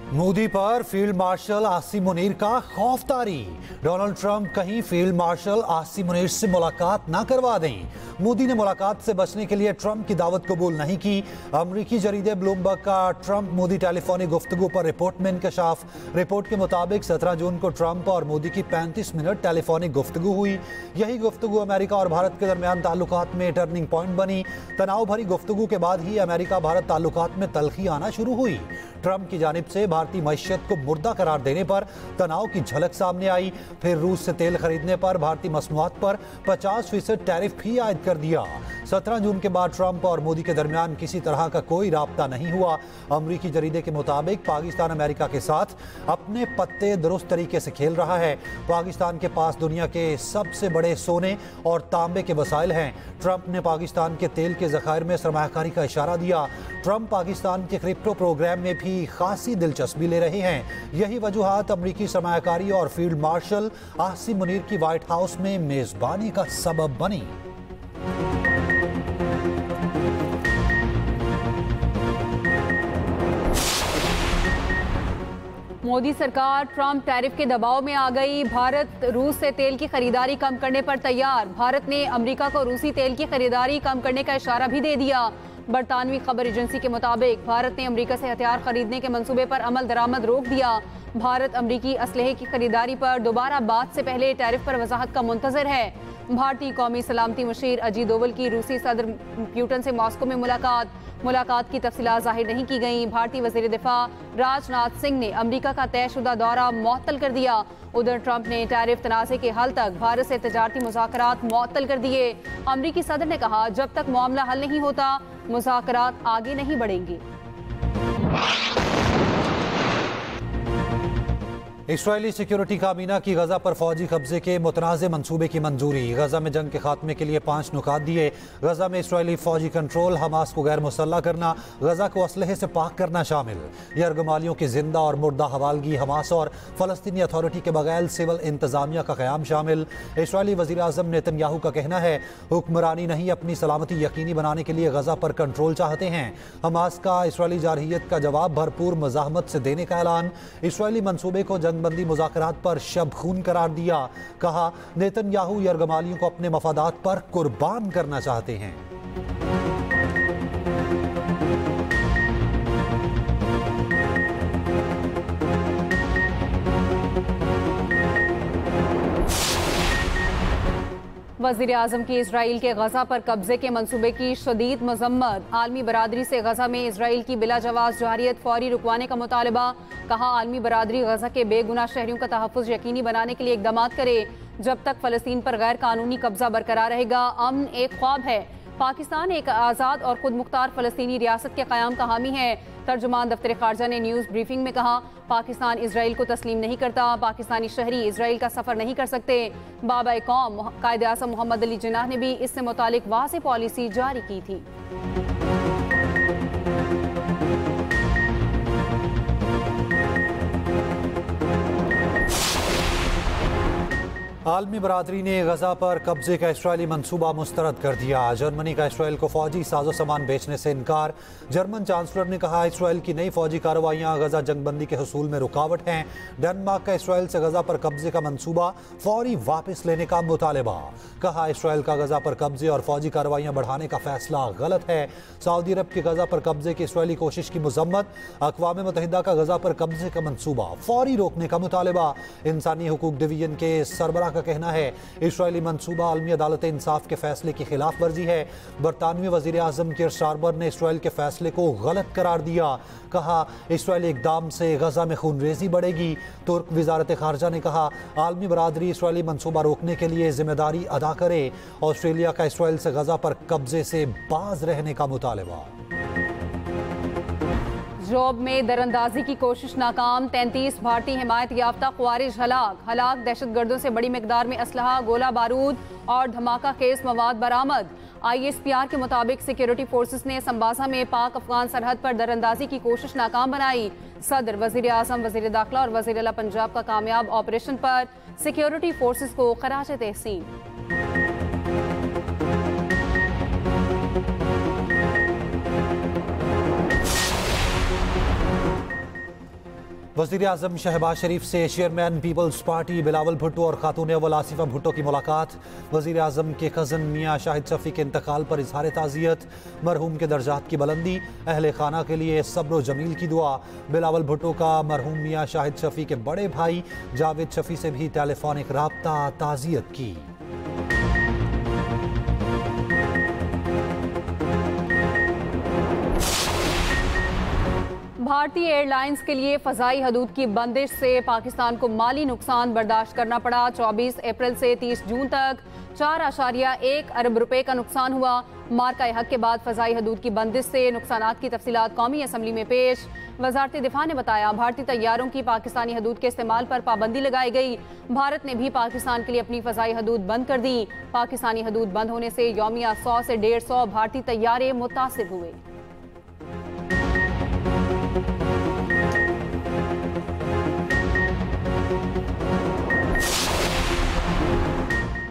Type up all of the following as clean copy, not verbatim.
मोदी पर field marshal Asim Munir का खौफ तारी। डोनाल्ड ट्रंप कहीं फील्ड मार्शल आसिम मुनीर से मुलाकात ना करवा दें। मोदी ने मुलाकात से बचने के लिए ट्रंप की दावत कबूल नहीं की। अमरीकी जरीदे ब्लूमबर्ग का ट्रंप मोदी टेलीफोनिक गुफ्तगू पर रिपोर्ट में इंकशाफ। रिपोर्ट के मुताबिक 17 जून को ट्रंप और मोदी की 35 मिनट टेलीफोनिक गुफ्तगू हुई। यही गुफ्तगू अमेरिका और भारत के दरमियान ताल्लुकात में टर्निंग पॉइंट बनी। तनाव भरी गुफ्तगू के बाद ही अमेरिका भारत ताल्लुकात में तल्खी आना शुरू हुई। ट्रंप की जानिब से भारतीय मईशत को मुर्दा करार देने पर तनाव की झलक सामने आई। फिर रूस से तेल खरीदने पर भारतीय मसनूआत पर 50% टैरिफ भी आयद कर दिया। 17 जून के बाद ट्रंप और मोदी के दरमियान किसी तरह का कोई राब्ता नहीं हुआ। अमरीकी जरीदे के मुताबिक पाकिस्तान अमेरिका के साथ अपने पत्ते दुरुस्त तरीके से खेल रहा है। पाकिस्तान के पास दुनिया के सबसे बड़े सोने और तांबे के वसाइल हैं। ट्रंप ने पाकिस्तान के तेल के ज़खायर में सरमायाकारी का इशारा दिया। ट्रंप पाकिस्तान के क्रिप्टो प्रोग्राम में भी खासी दिलचस्पी ले रहे हैं। यही वजूहात अमरीकी सरमायाकारी और फील्ड मार्शल आसिम मुनीर की व्हाइट हाउस में मेजबानी का सबब बनी। मोदी सरकार ट्रंप टैरिफ के दबाव में आ गई। भारत रूस से तेल की खरीदारी कम करने पर तैयार। भारत ने अमेरिका को रूसी तेल की खरीदारी कम करने का इशारा भी दे दिया। बरतानवी खबर एजेंसी के मुताबिक भारत ने अमेरिका से हथियार खरीदने के मंसूबे पर अमल दरामद रोक दिया। भारत अमेरिकी असलहे की खरीदारी पर दोबारा बात से पहले टैरिफ पर वजाहत का मुंतजर है। भारतीय कौमी सलामती मुशीर अजीत दोवल की रूसी सदर पुतिन से मॉस्को में मुलाकात की तफसीलात जाहिर नहीं की गई। भारतीय वजीर दिफा राजनाथ सिंह ने अमेरिका का तयशुदा दौरा मुअत्तल कर दिया। उधर ट्रंप ने टैरिफ तनाज़े के हल तक भारत से तजारती मुज़ाकरात मुअत्तल कर दिए। अमरीकी सदर ने कहा, जब तक मामला हल नहीं होता मुज़ाकरात आगे नहीं बढ़ेंगे। इसराइली सिक्योरिटी काबीना की गजा पर फौजी कब्जे के मुतनाज़े मंसूबे की मंजूरी। गजा में जंग के खात्मे के लिए 5 नुकात दिए। गजा में इसराइली फौजी कंट्रोल, हमास को गैर मुसल्ला करना, गजा को असलहे से पाक करना शामिल। यरगमालियों की जिंदा और मुर्दा हवालगी, हमास और फलस्तीनी अथॉरिटी के बगैर सिविल इंतजामिया का क़याम शामिल। इसराइली वज़ीर आज़म नेतन्याहू का कहना है, हुक्मरानी नहीं अपनी सलामती यकीनी बनाने के लिए गजा पर कंट्रोल चाहते हैं। हमास का इसराइली जारहियत का जवाब भरपूर मज़ाहमत से देने का ऐलान। इसराइली मनसूबे को बंदी मुज़ाकरात पर शब खून करार दिया। कहा, नेतन्याहू यरगमालियों को अपने मफादात पर कुर्बान करना चाहते हैं। वज़ीर आज़म की इसराइल के गजा पर कब्जे के मंसूबे की शदीद मजम्मत। आलमी बरादरी से गजा में इसराइल की बिला जवाज़ जारियत फौरी रुकवाने का मुतालबा। कहा, आलमी बरादरी गजा के बेगुनाह शहरियों का तहफ़्फ़ुज़ यकीनी बनाने के लिए इक़दामात करे। जब तक फ़लस्तीन पर गैर कानूनी कब्जा बरकरार रहेगा, अमन एक ख्वाब है। पाकिस्तान एक आज़ाद और खुद मुख्तार फ़लस्तीनी रियासत के क़याम का हामी है। तर्जुमान दफ्तर ख़ारजा ने न्यूज़ ब्रीफिंग में कहा, पाकिस्तान इसराइल को तस्लीम नहीं करता। पाकिस्तानी शहरी इसराइल का सफ़र नहीं कर सकते। बाबा कौम कायद आज़म मोहम्मद अली जिन्नाह ने भी इससे मुतालिक वाज़ेह पॉलिसी जारी की थी। आलमी बरादरी ने गजा पर कब्जे का इसराइली मंसूबा मुस्तरद कर दिया। जर्मनी का इसराइल को फौजी साजो सामान बेचने से इनकार। जर्मन चांसलर ने कहा, इसराइल की नई फौजी कार्रवाइयाँ गजा जंगबंदी के हसूल में रुकावट हैं। डेनमार्क का इसराइल से गजा पर कब्जे का मंसूबा फौरी वापस लेने का मुतालबा। कहा, इसराइल का गजा पर कब्जे और फौजी कार्रवाइयाँ बढ़ाने का फैसला गलत है। सऊदी अरब की गजा पर कब्जे की इसराइली कोशिश की मजम्मत। अक़वाम मुत्तहिदा का गजा पर कब्जे का मंसूबा फौरी रोकने का मुतालबा। इंसानी हुकूक डिवीजन के सरबराह का कहना है, इसराइली मंसूबा आलमी अदालत इंसाफ के फैसले की खिलाफ वर्जी है। बरतानवी वजीर आज़म कीर स्टारमर ने इसराइल के फैसले को गलत करार दिया। कहा, इसराइली इकदाम से गजा में खूनरेजी बढ़ेगी। तुर्क वजारत खारजा ने कहा, आलमी बरादरी इसराइली मंसूबा रोकने के लिए जिम्मेदारी अदा करे। ऑस्ट्रेलिया का इसराइल से गजा पर कब्जे से बाज रहने का मुतालबा। जोब में दरअंदाजी की कोशिश नाकाम। 33 भारतीय हिमायत याफ्ता ख्वारिज हलाक। दहशतगर्दों से बड़ी मिकदार में असलहा, गोला बारूद और धमाका खेज मवाद बरामद। ISPR के मुताबिक सिक्योरिटी फोर्सेस ने संबासा में पाक अफगान सरहद पर दरअंदाजी की कोशिश नाकाम बनाई। सदर, वजीर आज़म, वजीर दाखिला और वजीर आला पंजाब का कामयाब ऑपरेशन पर सिक्योरिटी फोर्सेस को खराज तहसीन। वज़ीर आज़म शहबाज शरीफ से chairman Peoples Party Bilawal Bhutto और खातून अव्वल आसिफा भुट्टो की मुलाकात। वज़ीर आज़म के कज़न मियाँ शाहिद शफ़ी के इंतकाल पर इजहार ताज़ियत। मरहूम के दर्जात की बुलंदी, अहले खाना के लिए सब्र जमील की दुआ। बिलावल भुट्टो का मरहूम मियाँ शाहिद शफ़ी के बड़े भाई जावेद शफ़ी से भी टेलीफोनिक राब्ता, ताज़ियत की। भारतीय एयरलाइंस के लिए फ़ज़ाई हदूद की बंदिश से पाकिस्तान को माली नुकसान बर्दाश्त करना पड़ा। 24 अप्रैल से 30 जून तक 4.1 अरब रुपए का नुकसान हुआ। मार्का हक के बाद फ़ज़ाई हदूद की बंदिश से नुकसानात की तफसीलात कौमी असम्बली में पेश। वजारत दिफा ने बताया, भारतीय तैयारों की पाकिस्तानी हदूद के इस्तेमाल पर पाबंदी लगाई गई। भारत ने भी पाकिस्तान के लिए अपनी फ़ज़ाई हदूद बंद कर दी। पाकिस्तानी हदूद बंद होने से यौमिया 100 से 150 भारतीय तैयारे मुतासिर हुए।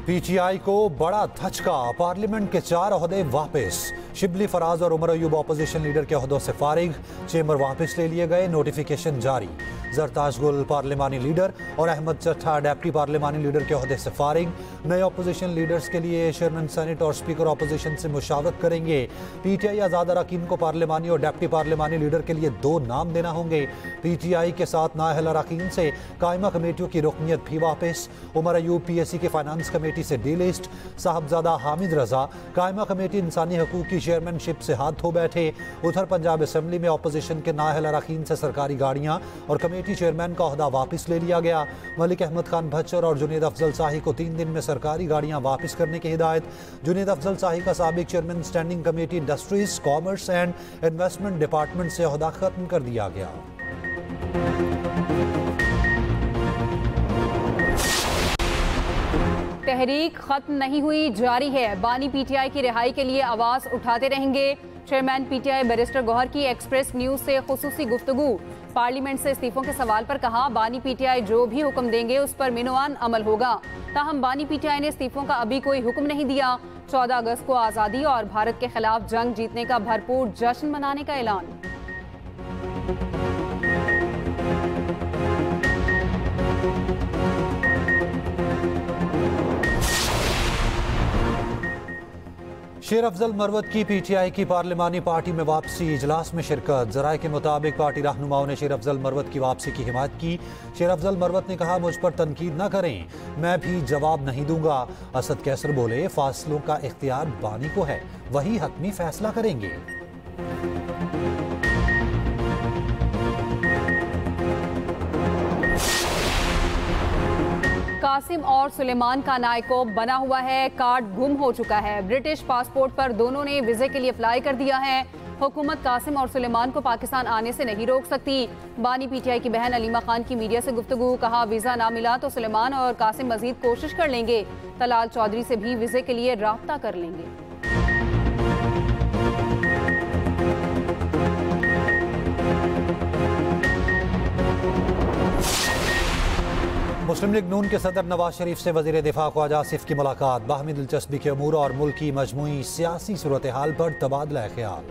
पीटीआई को बड़ा धचका, पार्लियामेंट के 4 ओहदे वापस। शिबली फराज और उमर अयूब अपोजिशन लीडर के ओहदों से फारिग, चेंबर वापस ले लिए गए, नोटिफिकेशन जारी। जरताज गुल पार्लिमानी लीडर और अहमद चट्ठा डेप्टी पार्लिमानी लीडर के ओहदे से फारिग। नए अपोजिशन लीडर्स के लिए चेयरमैन सेनेट और स्पीकर अपोजिशन से मुशावरत करेंगे। पीटीआई आज़ाद अरकान को पार्लिमानी और डेप्टी पार्लिमानी लीडर के लिए 2 नाम देना होंगे। पीटीआई के साथ नाअहल अरकान से कायमा कमेटियों की रुकनियत भी वापस। उमर अयूब पीएससी की फाइनेंस कमेटी से डीलिस्ट। साहबजादा हामिद रजा कायमा कमेटी इंसानी हकूक की चेयरमैनशिप से हाथ धो बैठे। उधर पंजाब असम्बली में अपोजिशन के नाअहल अरकान से सरकारी गाड़ियां और कमेटी चेयरमैन का ओहदा वापस ले लिया गया। मलिक अहमद खान भच्चर और जुनेद अफजल शाही को 3 दिन में सरकारी गाड़ियां वापस करने की हिदायत। जुनेद अफजल शाही का साबिक chairman standing committee industries, commerce and investment department से ओहदा खत्म कर दिया गया। तहरीक खत्म नहीं हुई, जारी है। बानी पीटीआई की रिहाई के लिए आवाज उठाते रहेंगे। चेयरमैन पीटीआई बैरिस्टर गौहर की एक्सप्रेस न्यूज से खुसूसी गुफ्तगू। पार्लियामेंट से इस्तीफों के सवाल पर कहा, बानी पीटीआई जो भी हुक्म देंगे उस पर मिनवान अमल होगा। ताहम बानी पीटीआई ने इस्तीफों का अभी कोई हुक्म नहीं दिया। 14 अगस्त को आज़ादी और भारत के खिलाफ जंग जीतने का भरपूर जश्न मनाने का ऐलान। शेर अफजल मरवत की पीटीआई की पार्लिमानी पार्टी में वापसी, इजलास में शिरकत। जराये के मुताबिक पार्टी रहनुमाओं ने शेर अफजल मरवत की वापसी की हिमायत की। शेर अफजल मरवत ने कहा, मुझ पर तनकीद न करें, मैं भी जवाब नहीं दूंगा। असद कैसर बोले, फासलों का इख्तियार बानी को है, वही हतमी फैसला करेंगे। कासिम और सुलेमान का नायकोब बना हुआ है, कार्ड गुम हो चुका है। ब्रिटिश पासपोर्ट पर दोनों ने वीजे के लिए अप्लाई कर दिया है। हुकूमत कासिम और सुलेमान को पाकिस्तान आने से नहीं रोक सकती। बानी पीटीआई की बहन अलीमा खान की मीडिया से गुफ्तगू, कहा वीजा ना मिला तो सुलेमान और कासिम मजीद कोशिश कर लेंगे। तलाल चौधरी से भी वीजे के लिए राब्ता कर लेंगे। मुस्लिम लीग नून के सदर नवाज शरीफ से वजीर दिफा ख्वाजा आसिफ की मुलाकात। बाहमी दिलचस्पी के अमूर और मुल्क की मजमूई सियासी सूरत हाल पर तबादला ख्याल।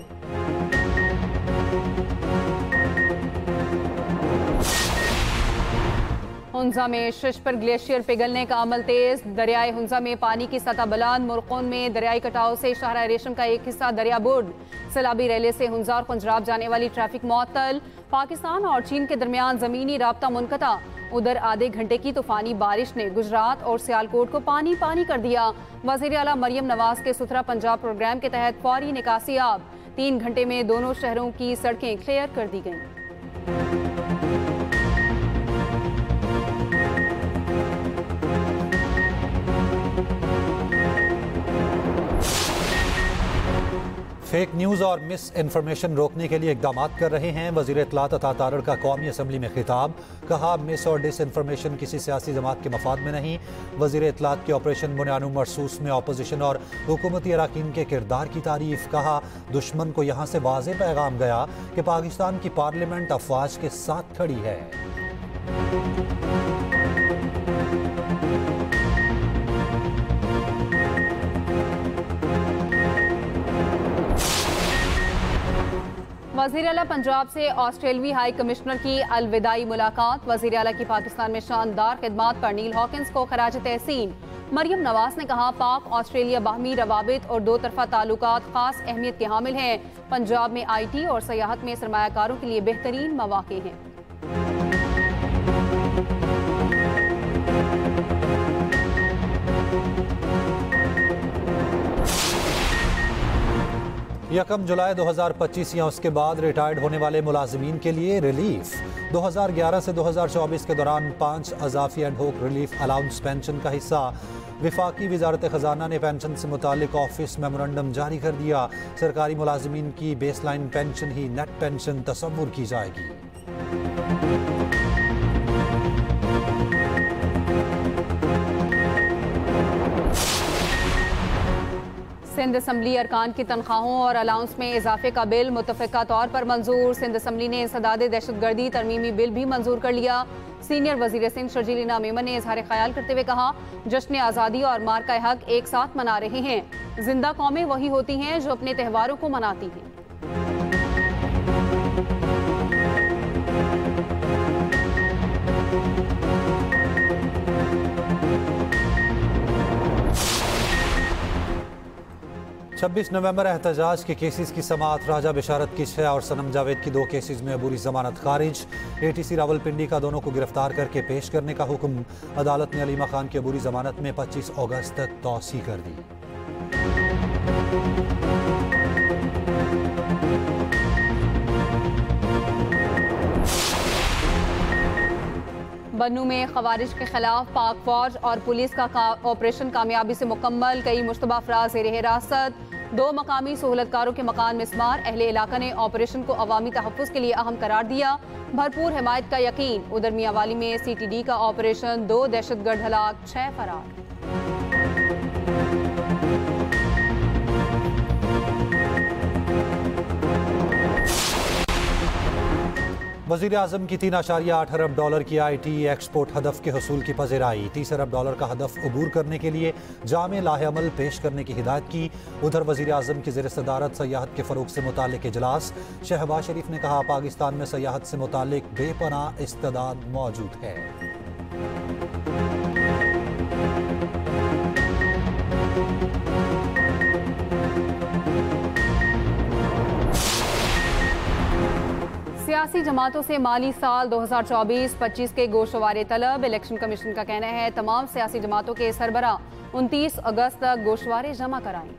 हुंजा में शिश पर ग्लेशियर पिघलने का अमल तेज। दरियाए हुंजा में पानी की सतह बुलंद। मुरकोन में दरियाई कटाव से शाहरा रेशम का एक हिस्सा दरिया बुर्द। सैलाबी रेले से हुंजा और पंजराब जाने वाली ट्रैफिक मुअत्तल। पाकिस्तान और चीन के दरमियान जमीनी राब्ता मुनक़ता। उधर आधे घंटे की तूफानी बारिश ने गुजरात और सियालकोट को पानी पानी कर दिया। वज़ीर आला मरियम नवाज के सुथरा पंजाब प्रोग्राम के तहत फौरी निकासी आब। 3 घंटे में दोनों शहरों की सड़कें क्लियर कर दी गईं। फेक न्यूज़ और मिस इन्फॉर्मेशन रोकने के लिए इकदाम कर रहे हैं। वज़ीर इत्तलात अता तारड़ का कौमी असम्बली में खिताब, कहा मिस और डिस इन्फॉर्मेशन किसी सियासी जमात के मफाद में नहीं। वज़ीर इत्तलात के ऑपरेशन बुनियानु मरसूस में अपोजिशन और हुकूमती अरकान के किरदार की तारीफ, कहा दुश्मन को यहाँ से वाज़े पैगाम गया कि पाकिस्तान की पार्लियामेंट अफवाज के साथ खड़ी है। वज़ीर आला पंजाब से ऑस्ट्रेलवी हाई कमिश्नर की अलविदाई मुलाकात। वज़ीर आला की पाकिस्तान में शानदार खिदमात पर नील हॉकिंस को खराज तहसीन। मरियम नवाज ने कहा, पाक ऑस्ट्रेलिया बाहमी रवाबित और दो तरफा ताल्लुकात खास अहमियत के हामिल हैं। पंजाब में IT और सयाहत में सरमायाकारों के लिए बेहतरीन मौके हैं। यकम जुलाई 2025 या उसके बाद रिटायर्ड होने वाले मुलाजिमीन के लिए रिलीफ। 2011 से 2024 के दौरान 5 अजाफी एडहोक रिलीफ अलाउंस पेंशन का हिस्सा। विफाकी वजारत खजाना ने पेंशन से मुतालिक ऑफिस मेमोरेंडम जारी कर दिया। सरकारी मुलाजिमीन की बेसलाइन पेंशन ही नेट पेंशन तस्वुर की जाएगी। सिंध असम्बली अरकान की तनख्वाहों और अलाउंस में इजाफे का बिल मुतफ़िका तौर पर मंजूर। सिंध असम्बली ने इंसदाद दहशतगर्दी तरमीमी बिल भी मंजूर कर लिया। सीनियर वजीर सिंध शर्जील मेमन ने इजहार ख्याल करते हुए कहा, जश्न आज़ादी और मार्का हक एक साथ मना रहे हैं। जिंदा कौमें वही होती हैं जो अपने त्योहारों को मनाती हैं। छब्बीस नवंबर एहतजाज के केसेस की समाअत। राजा बिशारत की 6 और सनम जावेद की 2 केसेस में अबूरी जमानत खारिज। ATC रावलपिंडी का दोनों को गिरफ्तार करके पेश करने का हुक्म। अदालत ने अलीमा खान की अबूरी जमानत में 25 अगस्त तक तौसी कर दी। बन्नू में खवारिज के खिलाफ पाक फौज और पुलिस का ऑपरेशन कामयाबी से मुकम्मल। कई मुश्तबा अफराद ज़ेर हिरासत। 2 मकामी सहूलतकारों के मकान मिस्मार। अहले इलाका ने ऑपरेशन को अवामी तहफ़्फ़ुज़ के लिए अहम करार दिया। भरपूर हिमायत का यकीन। उधर मियांवाली में CTD का ऑपरेशन। 2 दहशतगर्द हलाक, 6 फरार। वज़ीर आज़म की $3.8 अरब की IT एक्सपोर्ट हदफ के हसूल की पज़ीराई। $30 अरब का हदफ अबूर करने के लिए जामे लाहेअमल पेश करने की हिदायत की। उधर वज़ीर आज़म की ज़ेर सदारत सयाहत के फ़रोग़ से मुतालिक इजलास। शहबाज शरीफ ने कहा, पाकिस्तान में सयाहत से मुतालिक बेपनाह इस्तेदाद मौजूद है। सियासी जमातों से माली साल 2024-25 के गोशवारे तलब। इलेक्शन कमीशन का कहना है, तमाम सियासी जमातों के सरबरा 29 अगस्त तक गोशवारे जमा कराएं।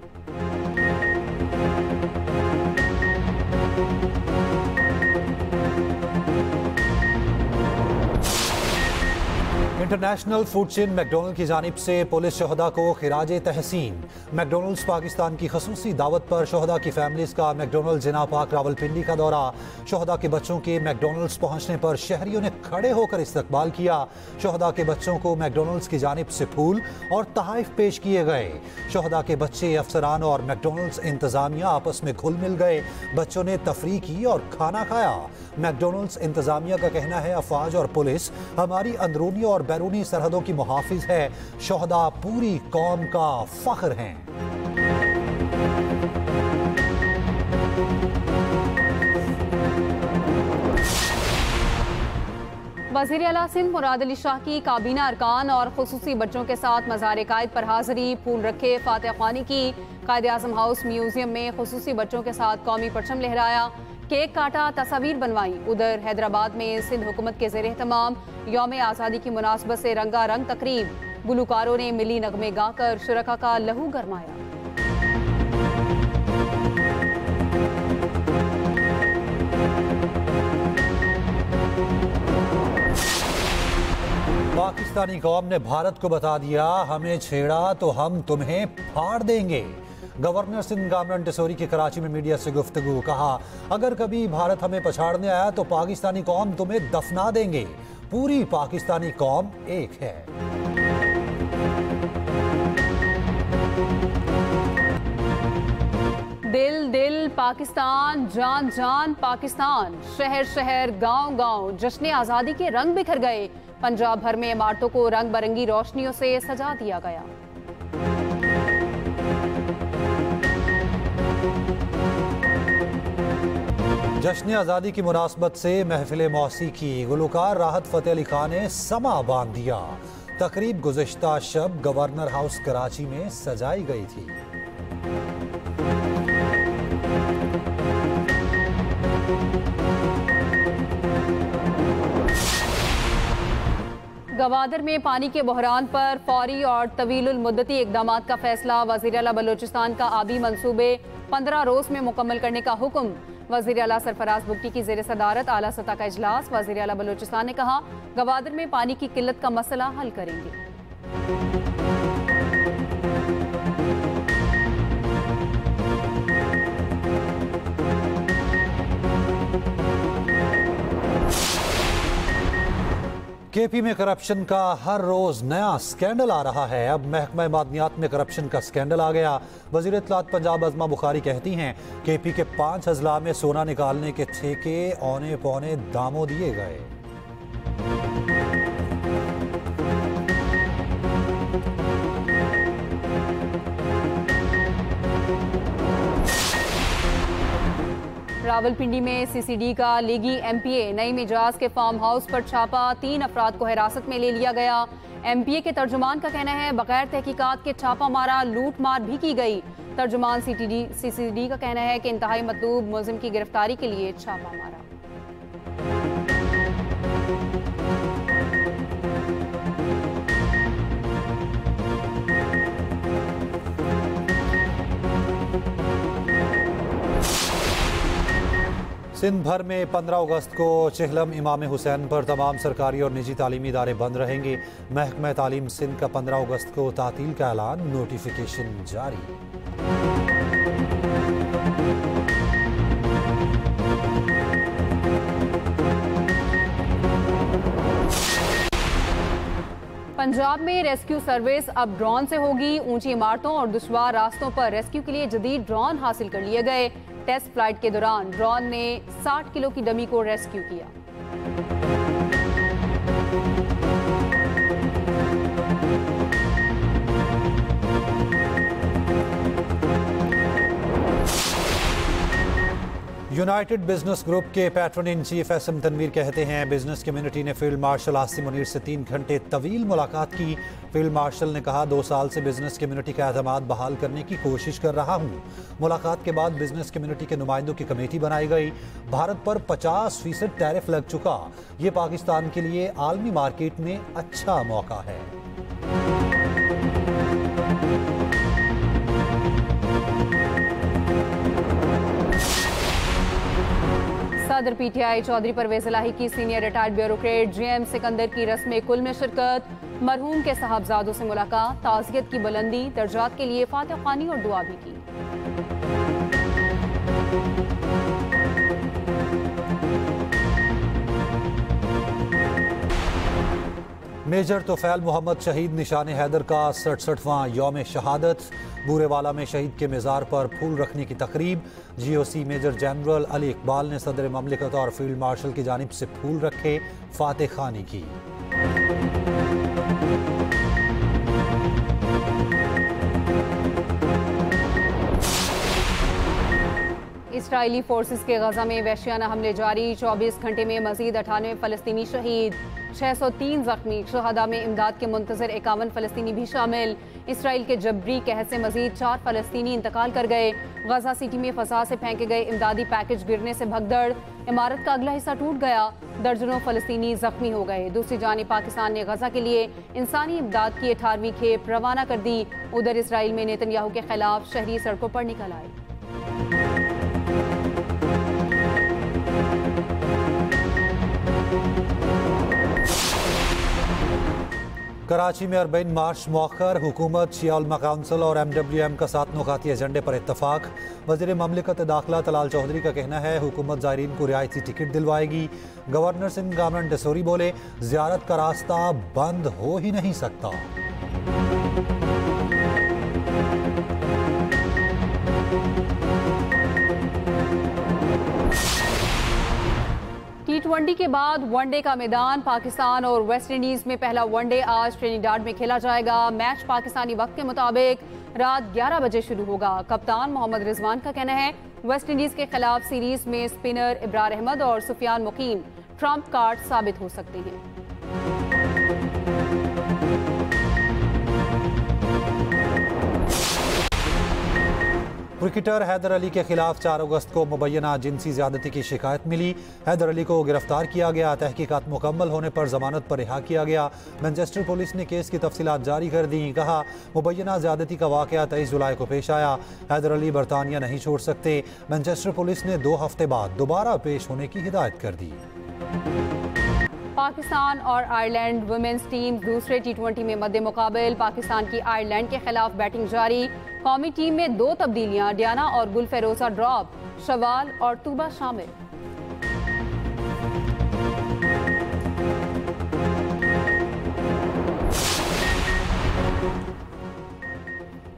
इंटरनेशनल फूड चेन मैकडोनल्ड की जानिब से पुलिस शहदा को खिराजे तहसीन। मैकडोनल्ड्स पाकिस्तान की खसूसी दावत पर शहदा की फैमिलीज का मैकडोनल्ड जिना पाक रावलपिंडी का दौरा। शहदा के बच्चों के मैकडोनल्ड्स पहुंचने पर शहरियों ने खड़े होकर इस्तकबाल किया। शहदा के बच्चों को मैकडोनल्ड्स की जानिब से फूल और तहाइफ पेश किए गए। शहदा के बच्चे, अफसरान और मैकडोनल्ड्स इंतजामिया आपस में घुल मिल गए। बच्चों ने तफरीह की और खाना खाया। मैकडोनल्ड्स इंतजामिया का कहना है, अफवाज और पुलिस हमारी अंदरूनी और बैरूनी सरहदों की मुहाफिज है। शहदा पूरी कौम का फख्र हैं। वज़ीर आला सिंध मुराद अली शाह की काबीना अरकान और खुसूसी बच्चों के साथ मज़ार कायद पर हाजिरी। फूल रखे, फातह ख्वानी की। कायद आज़म हाउस म्यूजियम में खुसूसी बच्चों के साथ कौमी परचम लहराया। केक काटा, तस्वीर बनवाई। उधर हैदराबाद में सिंध हुकूमत के ज़ेर एहतमाम यौम आज़ादी की मुनासबत से रंगारंग तकरीब। गुलकारों ने मिली नगमे गाकर शुरका का लहू गरमाया। पाकिस्तानी कौम ने भारत को बता दिया, हमें छेड़ा तो हम तुम्हें फाड़ देंगे। गवर्नर सिंध कामरान टिसोरी की कराची में मीडिया से गुफ्तगू। कहा, अगर कभी भारत हमें पछाड़ने आया तो पाकिस्तानी कौम तुम्हें दफना देंगे। पूरी पाकिस्तानी कौम एक है। दिल दिल पाकिस्तान, जान जान पाकिस्तान। शहर शहर, गांव गांव जश्न आज़ादी के रंग बिखर गए। पंजाब भर में इमारतों को रंग बिरंगी रोशनियों से सजा दिया गया। जश्न आज़ादी की मुनासबत से महफिल मौसीकी गुलकार राहत फ़तेह अली खान ने समा बांध दिया। तकरीब गुज़िश्ता शब गवर्नर हाउस कराची में सजाई गई थी। गवादर में पानी के बहरान पर फौरी और तवीलुल मुद्दती इक़दाम का फैसला। वज़ीर आला बलोचिस्तान का आबी मंसूबे 15 रोज़ में मुकम्मल करने का हुक्म। वज़ीर आला सरफराज बुगटी की ज़ेर सदारत आला सतह का इजलास। वज़ीर आला बलोचिस्तान ने कहा, गवादर में पानी की किल्लत का मसला हल करेंगे। केपी में करप्शन का हर रोज नया स्कैंडल आ रहा है। अब महकमा मादनियात में करप्शन का स्कैंडल आ गया। वज़ीर इत्तलात पंजाब अज़मा बुखारी कहती हैं, केपी के 5 अजला में सोना निकालने के ठेके औने पौने दामों दिए गए। रावलपिंडी में सीसीडी का लीगी एमपीए नई मिजाज के फार्म हाउस पर छापा। 3 अफराद को हिरासत में ले लिया गया। एमपीए के तर्जुमान का कहना है, बगैर तहकीकात के छापा मारा, लूट मार भी की गई। तर्जुमान सीसीडी का कहना है कि इंतहाई मतलूब मुलजिम की गिरफ्तारी के लिए छापा मारा। सिंध भर में 15 अगस्त को चिहलम इमाम हुसैन पर तमाम सरकारी और निजी तालीमी इदारे बंद रहेंगे। महकमा तालीम सिंध का 15 अगस्त को तातील का ऐलान, नोटिफिकेशन जारी। पंजाब में रेस्क्यू सर्विस अब ड्रोन से होगी। ऊंची इमारतों और दुश्वार रास्तों पर रेस्क्यू के लिए जदीद ड्रोन हासिल कर लिए गए। टेस्ट फ्लाइट के दौरान ड्रोन ने 60 किलो की डमी को रेस्क्यू किया। यूनाइटेड बिजनेस ग्रुप के patron in chief SM Tanveer कहते हैं, बिजनेस कम्युनिटी ने फील्ड मार्शल आसिम मुनीर से 3 घंटे तवील मुलाकात की। फील्ड मार्शल ने कहा, 2 साल से बिजनेस कम्युनिटी का एतमाद बहाल करने की कोशिश कर रहा हूँ। मुलाकात के बाद बिजनेस कम्युनिटी के नुमाइंदों की कमेटी बनाई गई। भारत पर 50% टैरिफ लग चुका। ये पाकिस्तान के लिए आलमी मार्केट में अच्छा मौका है। सदर पीटीआई चौधरी परवेज इलाही की senior retired bureaucrat JM Sikandar की रस्म कुल में शिरकत। मरहूम के साहबजादों से मुलाकात, ताज़ियत की बुलंदी, दर्जात के लिए फातिह ख़्वानी और दुआ भी की। मेजर तोफैल मोहम्मद शहीद निशान हैदर का 67वां यौम शहादत। बूरेवाला में शहीद के मज़ार पर फूल रखने की तकरीब। GOC major general Ali Iqbal ने सदर ममलिकत और फील्ड मार्शल की जानिब से फूल रखे, फातिह ख़्वानी की। इसराइली फोर्सेस के गजा में वहशियाना हमले जारी। 24 घंटे में मजीद 98 फ़लस्तीनी शहीद, 603 जख्मी। शहदा में इमदाद के मुंतजर 51 फ़लस्तीनी भी शामिल। इसराइल के जबरी कहर से मजीद 4 फ़लस्तीनी इंतकाल कर गए। गजा सिटी में फसा से फेंके गए इमदादी पैकेज गिरने से भगदड़, इमारत का अगला हिस्सा टूट गया। दर्जनों फ़लस्तीनी जख्मी हो गए। दूसरी जानिब पाकिस्तान ने गजा के लिए इंसानी इमदाद की 18वीं खेप रवाना कर दी। उधर इसराइल में नेतन्याहू के खिलाफ शहरी सड़कों पर निकल आए। कराची में अरबईन मार्च मौखर। हुकूमत, शिया उलमा काउंसिल और MWM का 7 नुकाती एजेंडे पर इत्तफाक। वज़ीर ममलिकत दाखिला तलाल चौधरी का कहना है, हुकूमत ज़ायरीन को रियायती टिकट दिलवाएगी। गवर्नर सिंध कामरान डेसोरी बोले, ज़ियारत का रास्ता बंद हो ही नहीं सकता। T20 T20 के बाद वनडे का मैदान। पाकिस्तान और वेस्ट इंडीज में पहला वनडे आज ट्रिनिडाड में खेला जाएगा। मैच पाकिस्तानी वक्त के मुताबिक रात 11 बजे शुरू होगा। कप्तान मोहम्मद रिजवान का कहना है वेस्ट इंडीज के खिलाफ सीरीज में स्पिनर इब्रार अहमद और सुफियान मुकीम ट्रम्प कार्ड साबित हो सकते हैं। क्रिकेटर हैदर अली के खिलाफ 4 अगस्त को मुबैना जिनसी ज्यादती की शिकायत मिली। हैदर अली को गिरफ्तार किया गया। तहकीकात मुकम्मल होने पर जमानत पर रिहा किया गया। मैनचेस्टर पुलिस ने केस की तफसीलात जारी कर दी। कहा मुबैना ज्यादती का वाकया 23 जुलाई को पेश आया। हैदर अली बरतानिया नहीं छोड़ सकते। मैनचेस्टर पुलिस ने 2 हफ्ते बाद दोबारा पेश होने की हिदायत कर दी। पाकिस्तान और आयरलैंड वुमेन्स टीम दूसरे T20 में मद्दे मुकाबिल। पाकिस्तान की आयरलैंड के खिलाफ बैटिंग जारी। कौमी टीम में 2 तब्दीलियां, डियाना और गुल फेरोजा ड्रॉप, शवाल और तूबा शामिल।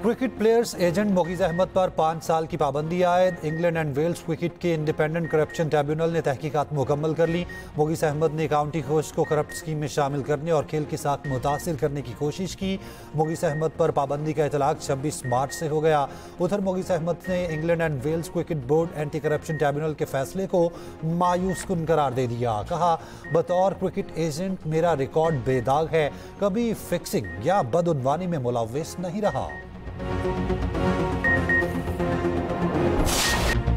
क्रिकेट प्लेयर्स एजेंट मोगीज अहमद पर 5 साल की पाबंदी आयद। इंग्लैंड एंड वेल्स क्रिकेट के इंडिपेंडेंट करप्शन ट्रिब्यूनल ने तहकीकात मुकम्मल कर ली। मोगीज अहमद ने काउंटी कोच को करप्ट स्कीम में शामिल करने और खेल के साथ मुतासिर करने की कोशिश की। मोगीज अहमद पर पाबंदी का इतलाक 26 मार्च से हो गया। उधर मोगीज अहमद ने England and Wales cricket board anti corruption tribunal के फैसले को मायूस कुन करार दे दिया। कहा बतौर क्रिकेट एजेंट मेरा रिकॉर्ड बेदाग है, कभी फिक्सिंग या बदउनवानी में मुलव्विस नहीं रहा।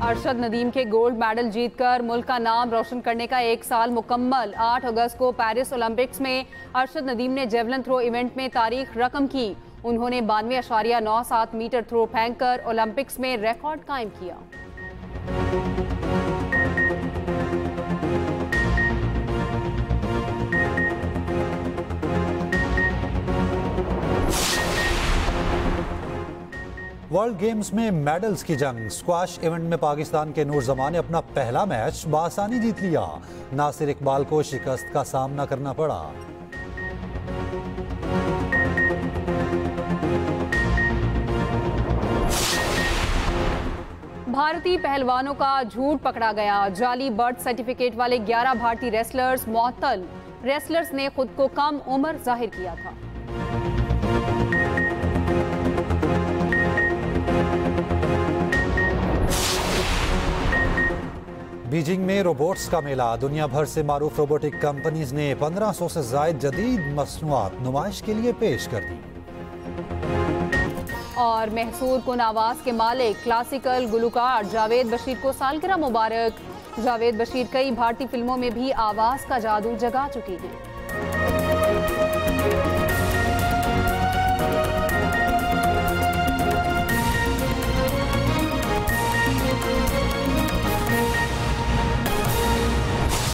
अरशद नदीम के गोल्ड मेडल जीतकर मुल्क का नाम रोशन करने का 1 साल मुकम्मल। 8 अगस्त को पेरिस ओलंपिक्स में अरशद नदीम ने जेवलिन थ्रो इवेंट में तारीख रकम की। उन्होंने 92.97 मीटर थ्रो फेंककर ओलंपिक्स में रिकॉर्ड कायम किया। वर्ल्ड गेम्स में मेडल्स की जंग। स्क्वाश इवेंट में पाकिस्तान के नूर जमान ने अपना पहला मैच बआसानी जीत लिया। नासिर इकबाल को शिकस्त का सामना करना पड़ा। भारतीय पहलवानों का झूठ पकड़ा गया। जाली बर्थ सर्टिफिकेट वाले 11 भारतीय रेसलर्स मुअत्तल। रेसलर्स ने खुद को कम उम्र जाहिर किया था। बीजिंग में रोबोट्स का मेला। दुनिया भर से मारूफ रोबोटिक कंपनीज ने 1500 से ज्यादा जदीद मसनूआत नुमाइश के लिए पेश कर दी। और महसूर कुन आवाज के मालिक क्लासिकल गुलकार जावेद बशीर को सालगिरह मुबारक। जावेद बशीर कई भारतीय फिल्मों में भी आवाज का जादू जगा चुकी हैं।